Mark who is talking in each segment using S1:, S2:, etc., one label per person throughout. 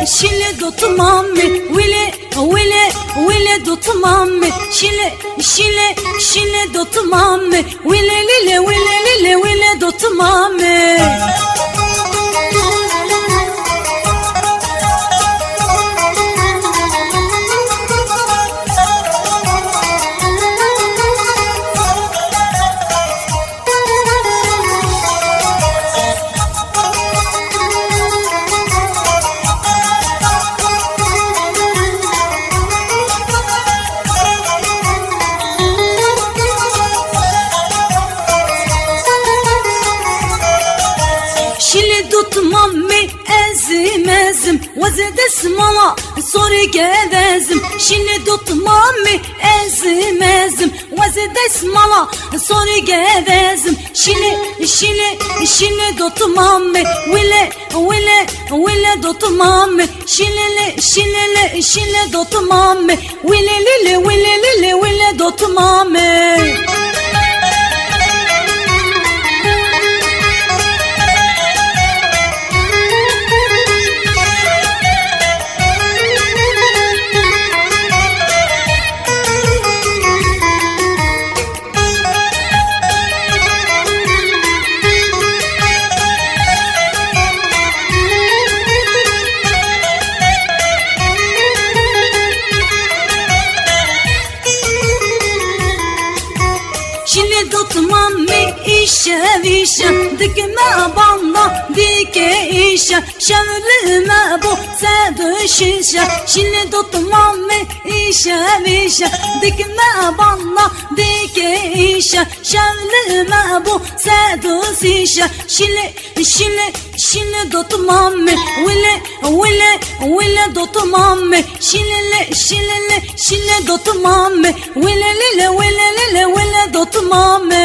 S1: şile dotu mami, wile dotu mami, şile dotu mami, wile dotu mami. Şili tutmammi ezim vazid esmala soru gevezim. Şili tutmammi ezim vazid esmala soru gevezim. Şili tutmammi wile tutmammi şili tutmammi wile tutmammi. Şili tutmammi işe vişe dikme banda dike işe şevlime bu sedu şişe. Şili tutmammi işe vişe dikme banda dike işe şevlime bu sedu şişe. Şili tutmammi wile tutmammi şili tutmammi wile tutmammi.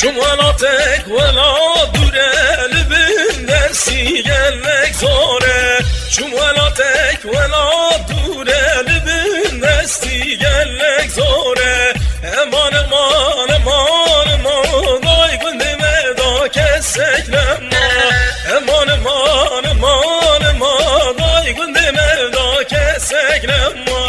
S2: ولا tek ولا دوره لبن درسی گلک زاره چون ولا tek ولا دوره لبن درسی گلک زاره امان امان امان امان دای گندمه دا کسک لما امان امان امان امان دای گندمه دا کسک لما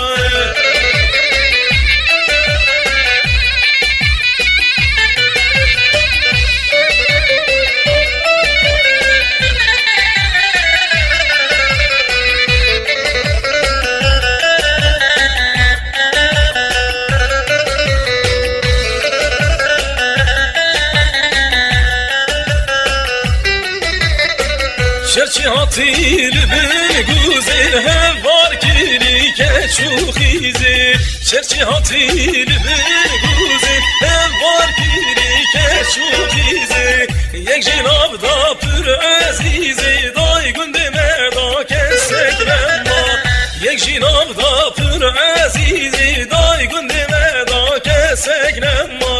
S2: شرچی هاتیل بین گوزین هم وار گیری که چوخیزی شرچی هاتیل بین گوزین هم وار گیری که چوخیزی یک جناب دا پر عزیزی دای گنده مردا کسک لما یک جناب دا پر عزیزی دای گنده مردا کسک لما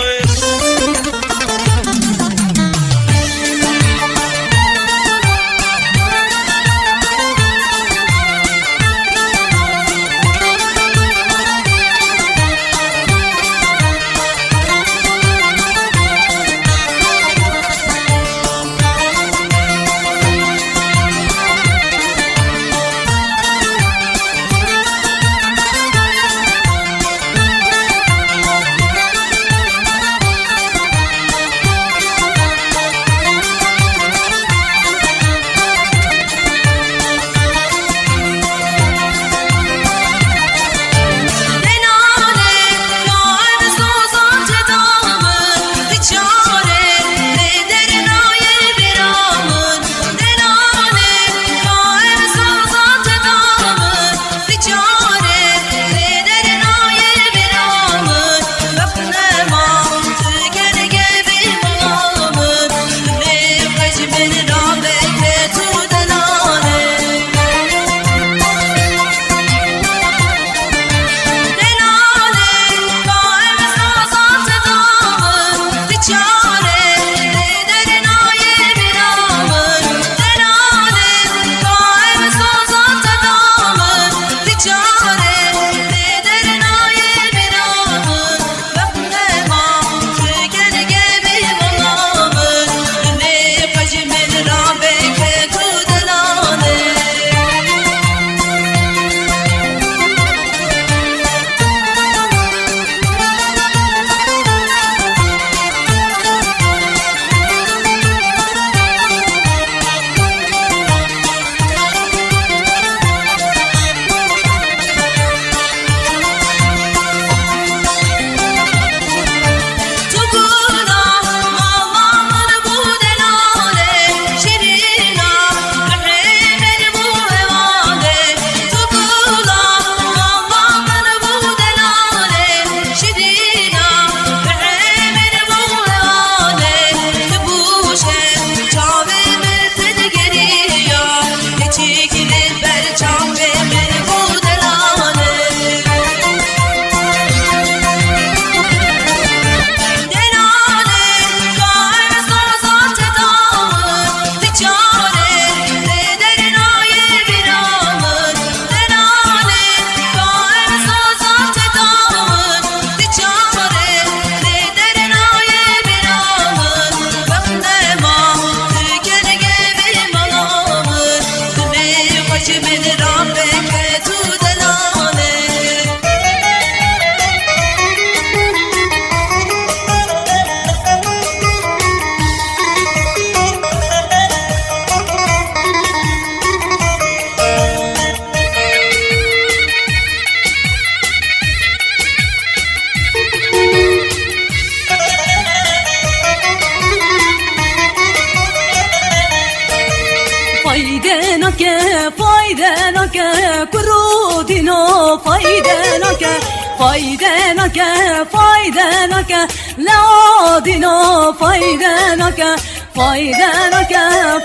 S1: فایدناک لادینا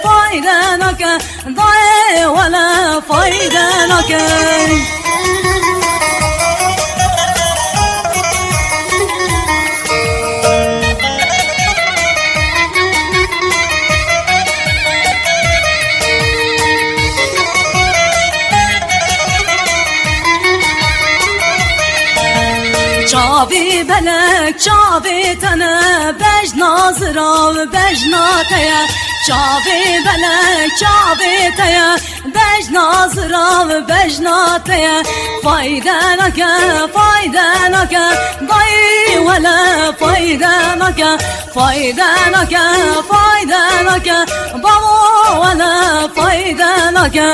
S1: فایدناک ضای ولا فایدناک بلک چاوی تنه بج نازرا و بج ناتیا چاوی بلک چاوی تیا بج نازرا و بج ناتیا فایده نکه فایده نکه دای ولا فایده نکه فایده نکه فایده نکه بابا ولا فایده نکه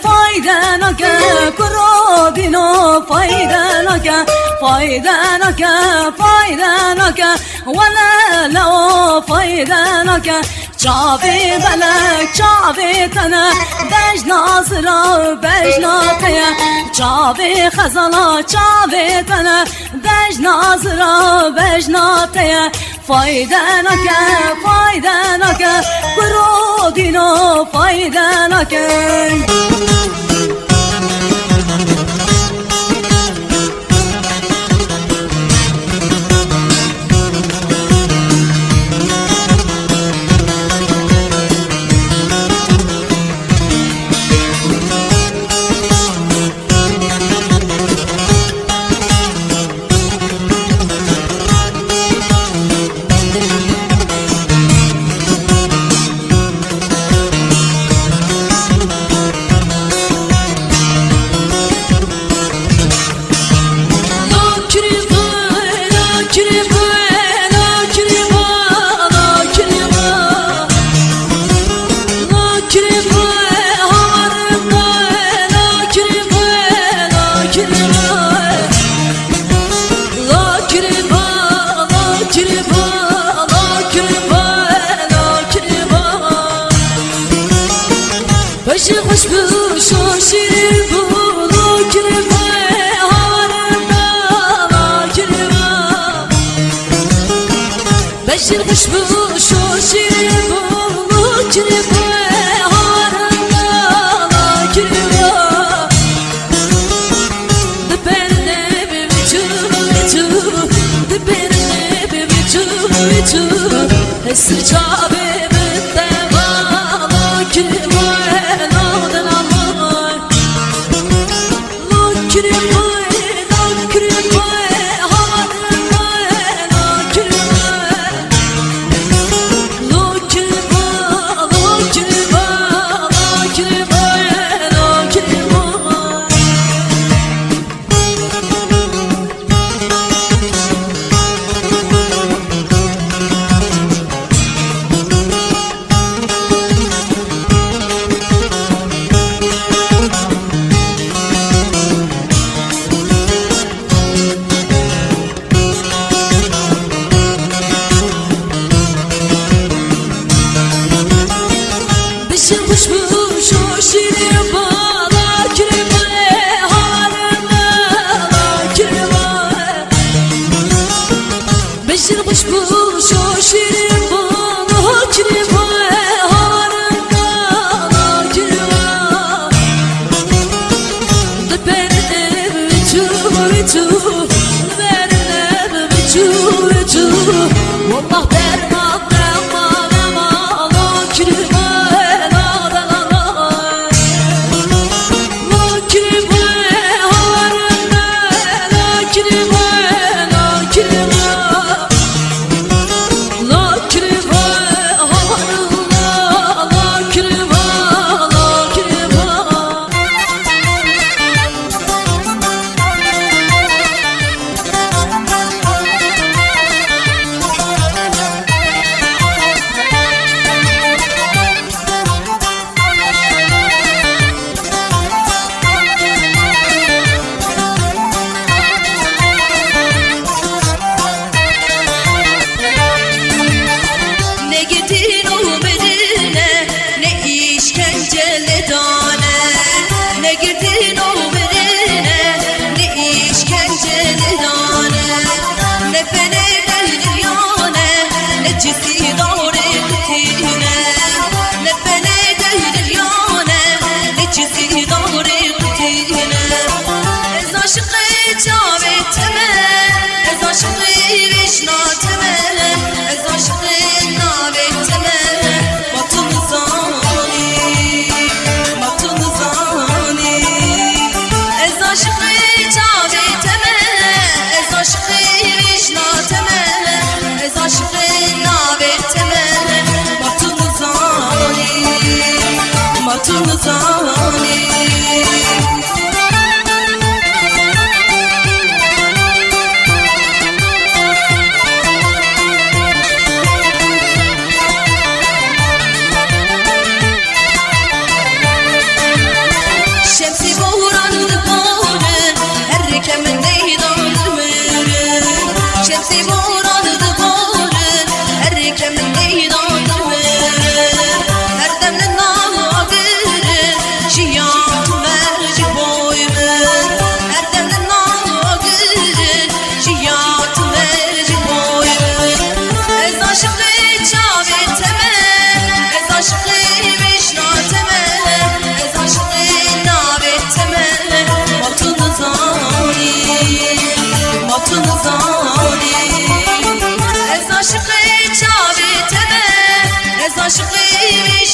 S1: فایده نکه کرو دینو فایده نکه فایده نکه فایده نکه ولا لو فایده نکه چاوی بلک چاوی تنه بج نازرا بج ناتیا چاوی خزالا چاوی تنه بج نازرا بج ناتیا فایده نکه فایده نکه کرو دینو فایده نکه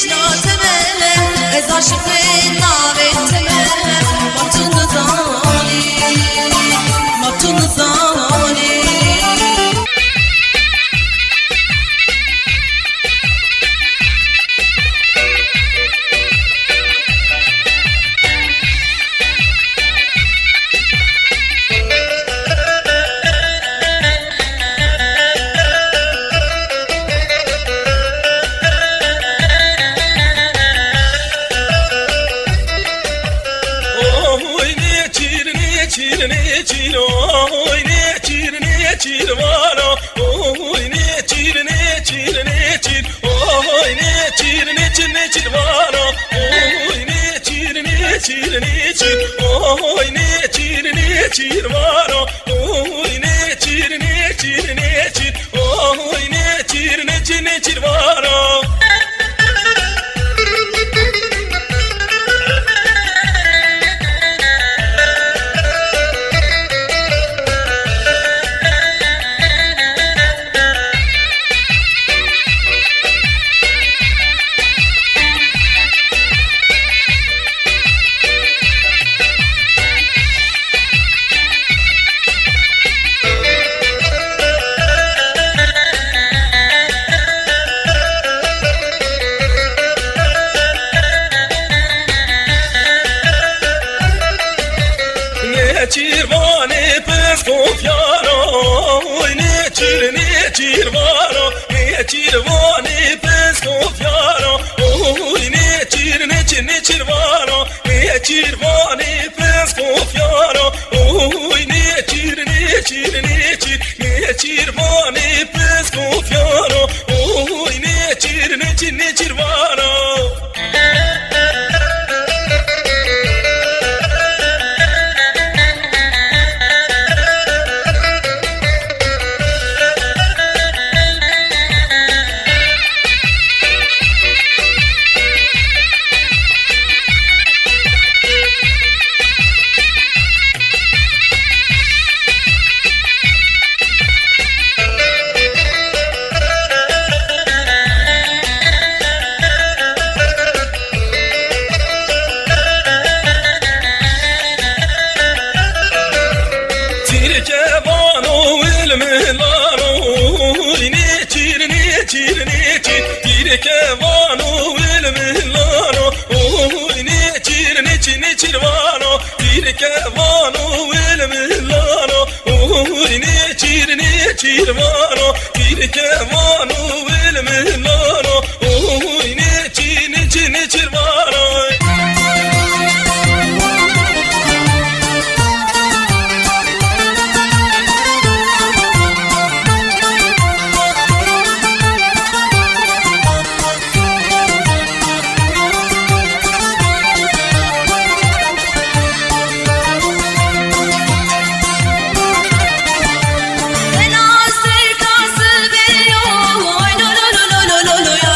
S3: میشناسمه از عاشق ناویتمه ما تو نزانی ما تو نزانی Lo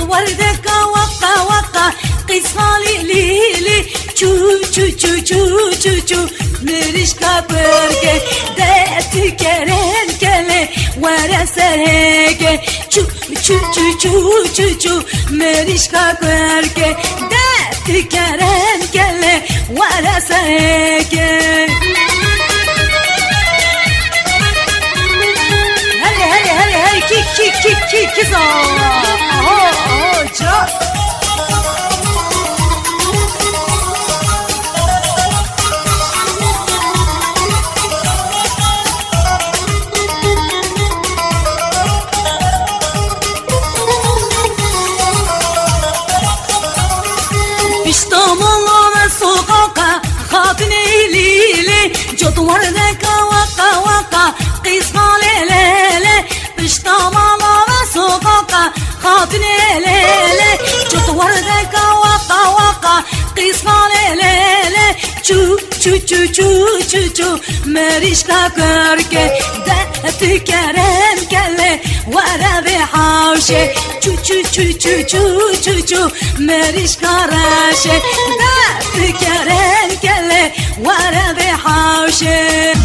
S1: وردك وقا وقا قصالي ليلي چو چو چو چو چو چو مرشكا بركة داتي كرن كله ورسهك چو چو چو چو چو چو مرشكا بركة داتي كرن كله ورسهك هري كي جاس وردك وقا وقا قصة ليلة بشتماما وسوقا خاطني ليلة جت وردك وقا وقا قصة ليلة چو چو چو چو چو چو مريشكا كركة دات كرم كله ورا بحوشة چو چو چو چو چو چو چو مريشكا راشة دات كرم كله ورا بحوشة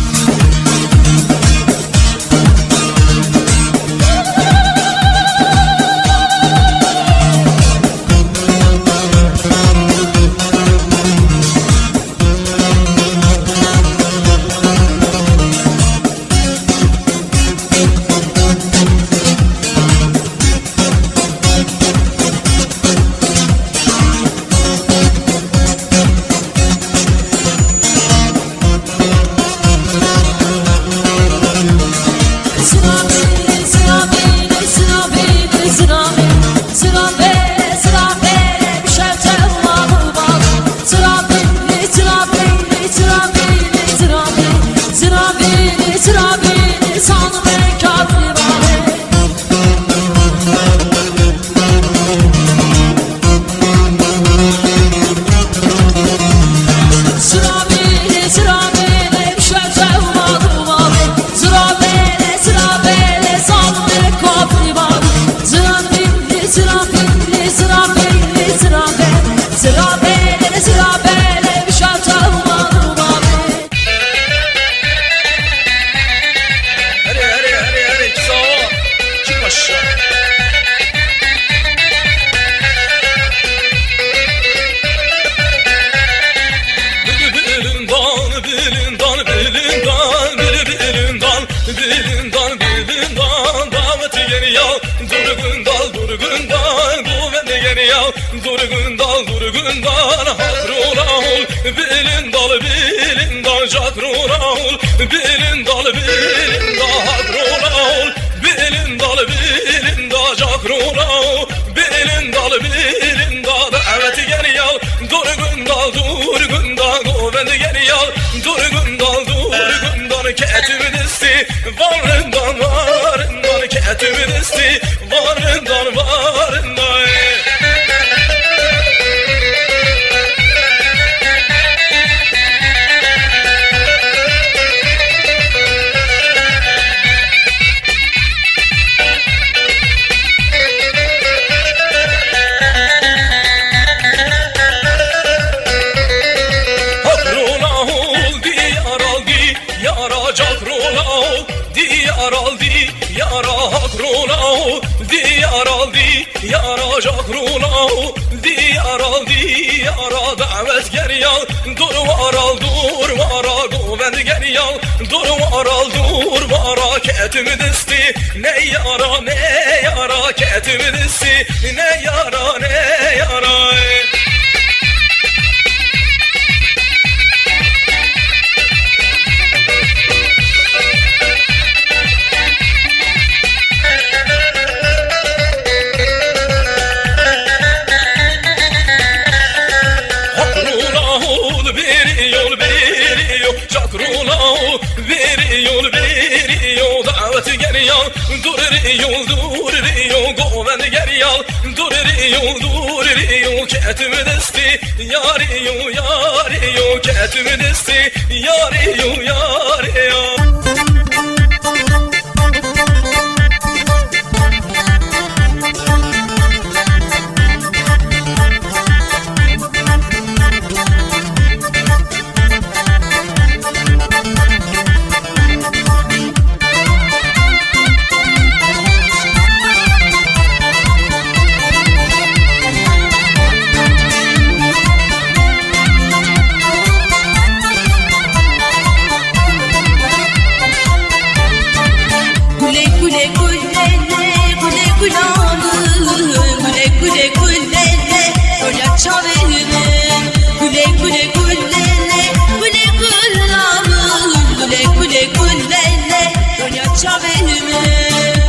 S3: çaverimin Güle güle güllele güle güllamın Güle güle güllele dünya çaverimin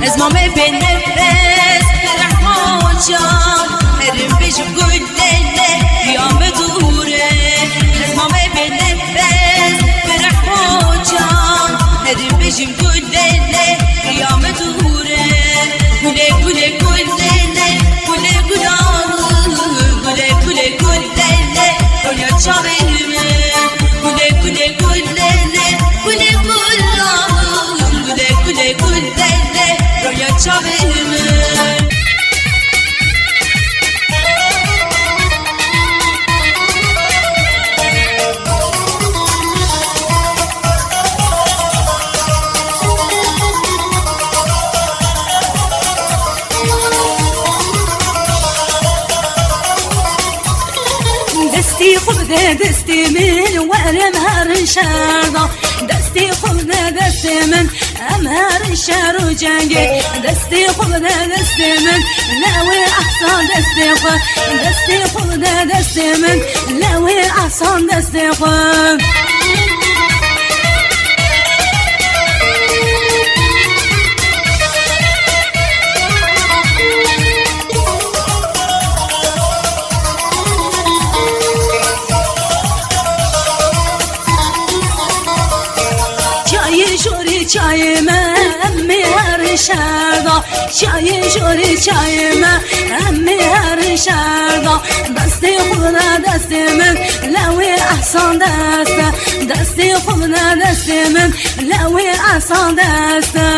S3: Ezmame ben nefes Rahman Herim beşim güllele kıyamet ure Ezmame ben nefes Rahman Herim beşim güllele kıyamet ure Güle güle güllele güle gülanı Güle güle güllele dünya çaverime Güle güle güllele güle gülanı Güle güle güllele dünya çaverime
S1: دستي خذ دستي من وأمهر الشارع دستي خذ دستي من أمهر الشارع جانجي دستي خذ دستي من لاوي أحسن دستي خذ دستي خذ دستي من لاوي أحسن دستي خذ çayıma emmi her şerda Çayı şuri çayıma emmi her şerda Desti khudna destimin lawi ahsan desta Desti khudna destimin lawi ahsan desta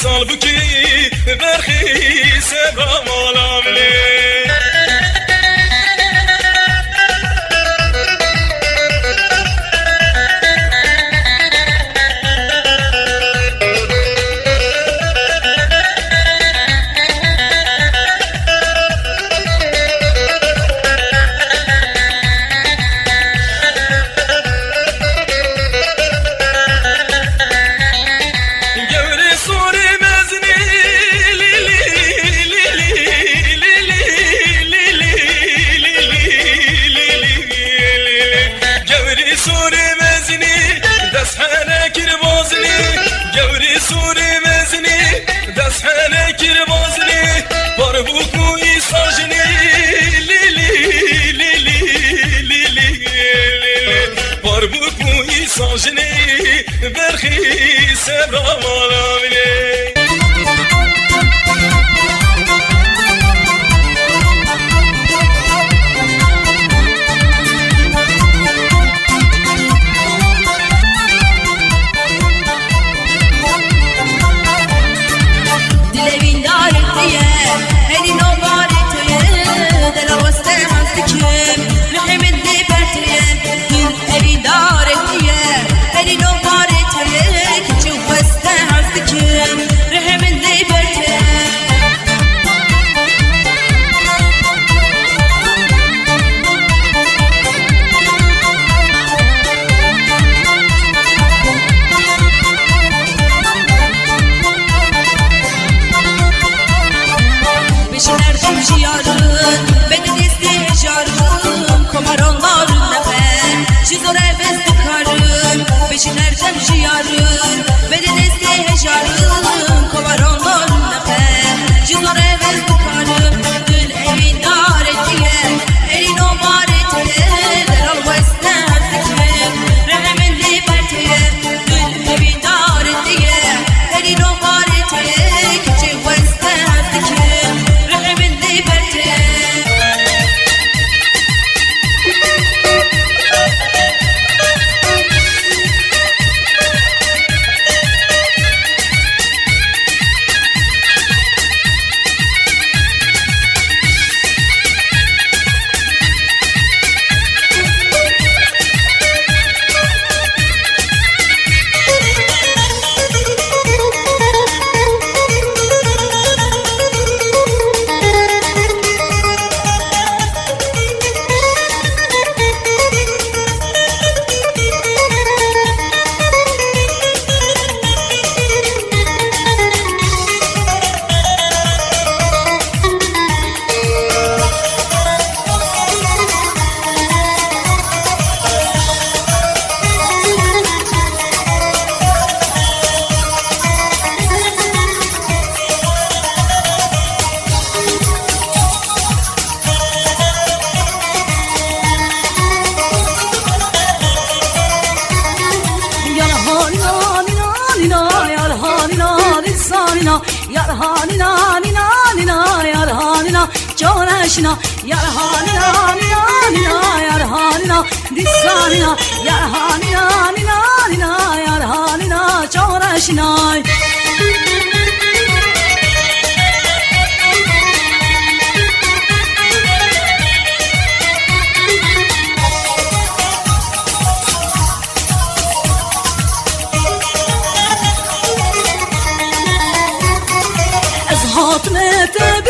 S2: Salbuki berhi sebam olamle ساجنی برخی سبرا مالا بینی
S1: yarhanina nina nina yarhanina çoğraşina yarhanina nina nina yarhanina dissanina yarhanina nina nina yarhanina çoğraşina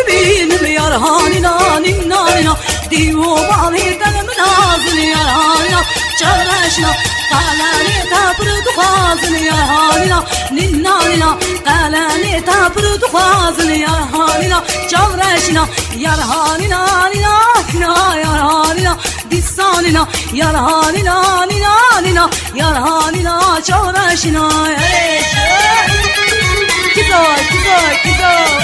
S1: ببینم یارهانینا نینا نینا دیو بالی دلم نازن یارهانینا چرشنا قلانی تا پرد خوازن یارهانینا نینا نینا قلانی تا پرد خوازن یارهانینا چرشنا یارهانینا نینا نینا یارهانینا دیسانینا یارهانینا نینا نینا یارهانینا چرشنا Güzel, güzel, güzel,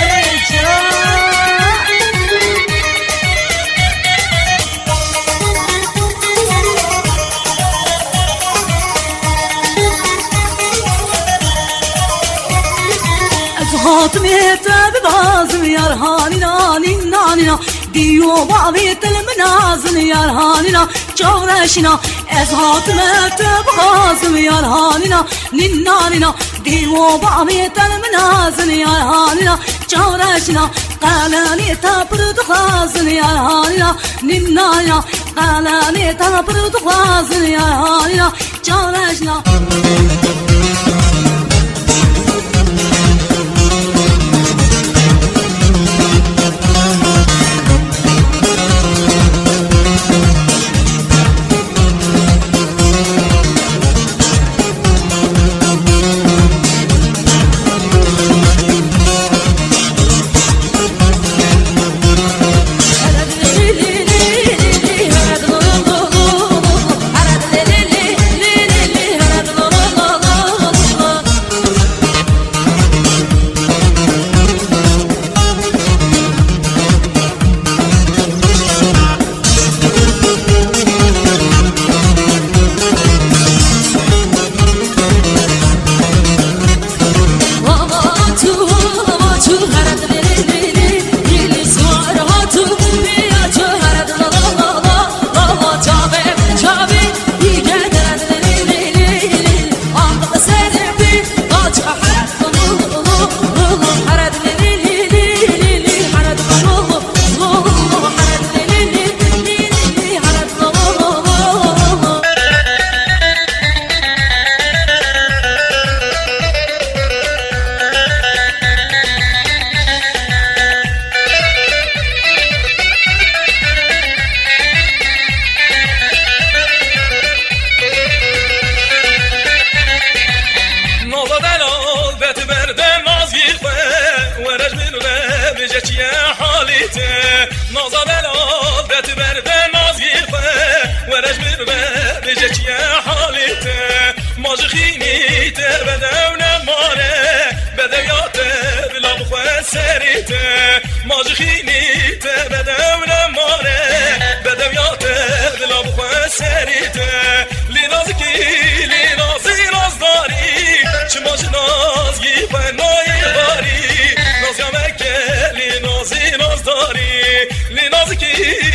S1: خاتمي تبازم يارهانينا نينا نينا ديو بعضيت المنازل يارهانينا جورشنا ازهاتمي تبازم يارهانينا نينا نينا ديو بعضيت المنازل يارهانينا جورشنا قالاني تبرد خازن يارهانينا نينا نينا قالاني تبرد خازن يارهانينا جورشنا
S2: حالته نازا بلال بتبر به نازیفه ورج مربه بجک یا حالته ماجخینی ته بدون ماره بدویات بلا بخواه سریته ماجخینی ته بدون ماره بدویات بلا بخواه سریته لنازکی لنازی نازداری چماج نازگی فنای غاری ناز یا مکه لنازی نازداری لنازکی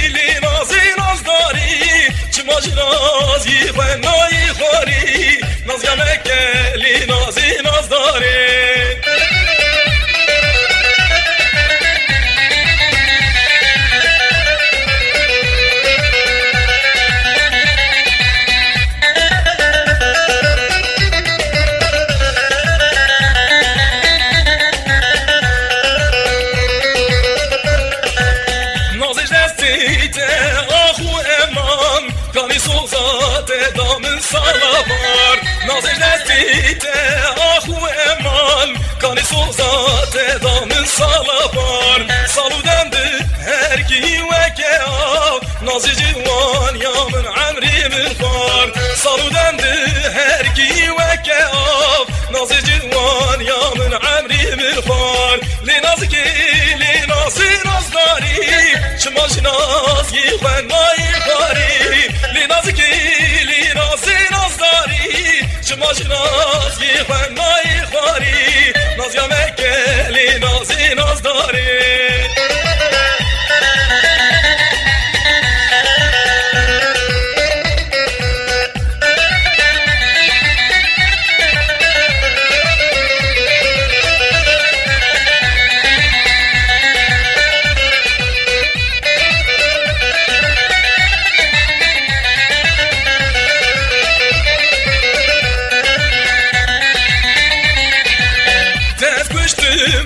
S2: لنازی نازداری چماج نازگی فنای غاری ناز یا مکه لنازی نازداری دامن سالابار نازش دستیته آخو امان کانی سوزات دامن سالابار سالودنده هرکی وکه آف نازی جوان یا من عمری من خار سالودنده هرکی وکه آف نازی جوان یا من عمری من خار لنازکی لنازی نازداری شماش نازگی خنایی خاری لنازکی چماش نازگی خنایی خاری ناز یا مکلی نازی نازداری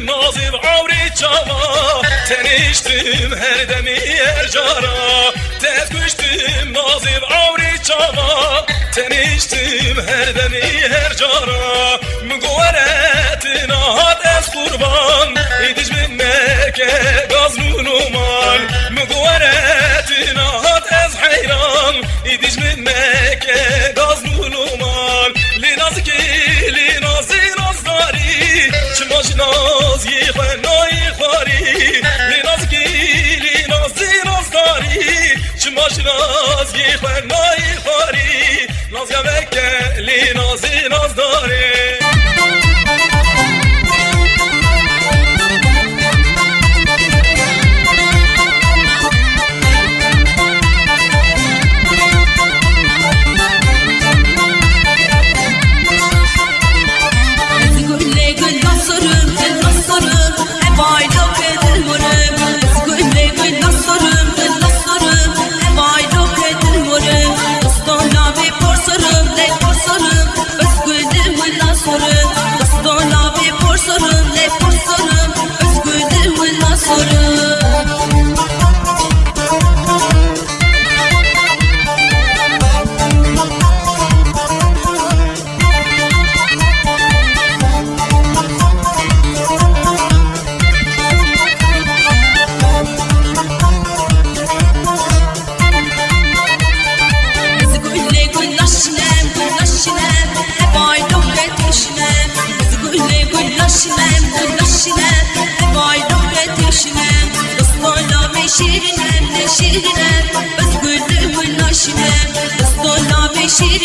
S2: نازیب عوری چاوا تنیشتیم هر دمی هر جارا تز کشتیم نازیب عوری چاوا تنیشتیم هر دمی هر جارا مگوارت نهاد از قربان ایدیش من مکه گازنون اومان مگوارت نهاد از حیران ایدیش من مکه گازنون اومان لنازکی لنازی نازداری چماش نازی خنایی خاری لنازکی لنازی نازداری چماش نازی خنایی خاری ناز یا مکه لنازی نازداری
S3: شیرینم بس گلم و ناشینم دست و نام شیرینم